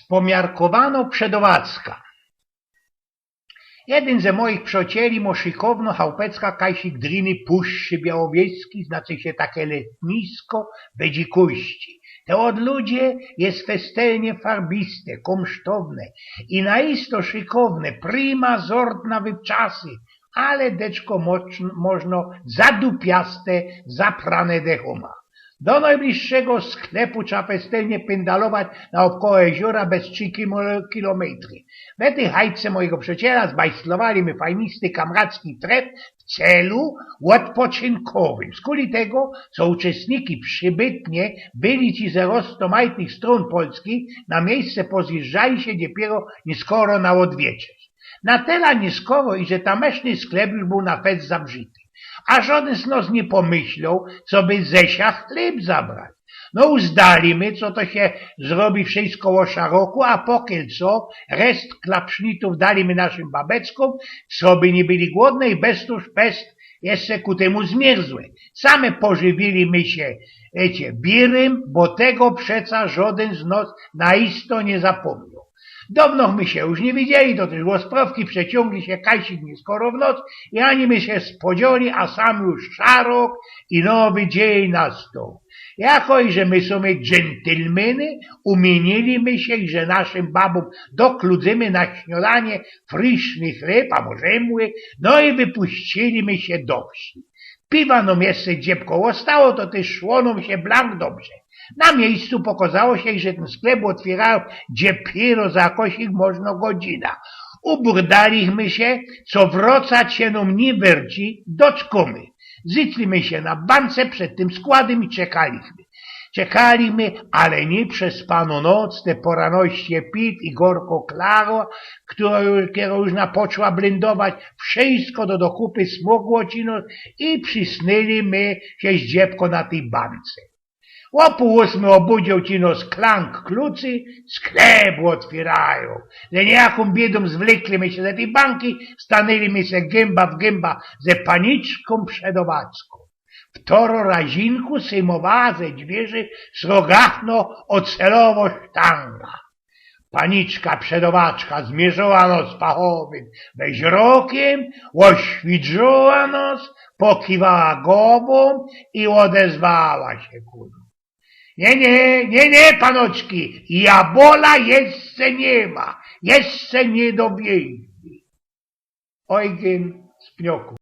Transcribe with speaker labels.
Speaker 1: Spomiarkowano przedowacka. Jeden ze moich przyjacieli ma szykowno chałupecka kajsik driny Puszczy Białowieskiej, znaczy się takie letnisko Bedzikuści. Te od ludzie jest festelnie farbiste, komsztowne i naisto szykowne, prima zordna wywczasy, ale deczko można zadupiaste, zaprane dechoma. Do najbliższego sklepu trzeba festelnie pędalować naokoło jeziora bez 3 kilometry. We tej hajce mojego przyjaciela zbajslowali my fajnisty kamracki tref w celu odpoczynkowym. Z kuli tego, co uczestniki przybytnie byli ci ze roztomajtnych stron Polski, na miejsce pozjeżdżali się dopiero nieskoro na odwieczeć. Na tyle nieskoro, i że tameszny sklep już był na fest zabrzity. A żaden z nas nie pomyślał, co by Zesia chleb zabrać. No uzdalimy, co to się zrobi wszystko o szaroku, a pokiel co, rest klapsznitów daliśmy naszym babeckom, co by nie byli głodne i bez tuż pest jeszcze ku temu zmierzłe. Same pożywiliśmy się, birem, bo tego przeca żaden z nas naisto nie zapomniał. Dawno my się już nie widzieli, to też łosprawki przeciągli się kajsik nieskoro w noc i ani my się spodzieli, a sam już szarok i nowy dzień nastał. Jako i że my sobie dżentelmeny, umieniliśmy się i że naszym babom dokludzimy na śniadanie fryszny chleb, a może mły, no i wypuściliśmy się do wsi. Piwa nam jeszcze dziebko ostało, to też szło nam się blank dobrze. Na miejscu pokazało się, że ten sklep otwierają dopiero za jakąś można godzina. Uburdaliśmy się, co wracać się nam nie werci, doczkomy. Zycliśmy się na bance przed tym składem i czekaliśmy. Czekaliśmy, ale nie przespano noc, te poraności pit i gorko klaro, która już napoczęła blendować, wszystko do dokupy smogło ci nos i przysnęliśmy się dziebko na tej bance. O pół 8 obudził ci nos klank klucy, sklep otwierają. Ze niejaką biedą zwlekliśmy się ze tej banki, stanęliśmy się gęba w gęba ze paniczką przedowacką. W toro razinku sejmowała ze dźwierzy srogachno ocelowo sztanga. Paniczka przedowaczka zmierzyła nos pachowym beźrokiem, oświdrzyła nos, pokiwała głową i odezwała się ku nam. Nie, panoczki, jabola jeszcze nie ma, jeszcze nie dowieźli. Ojgen z pnioku.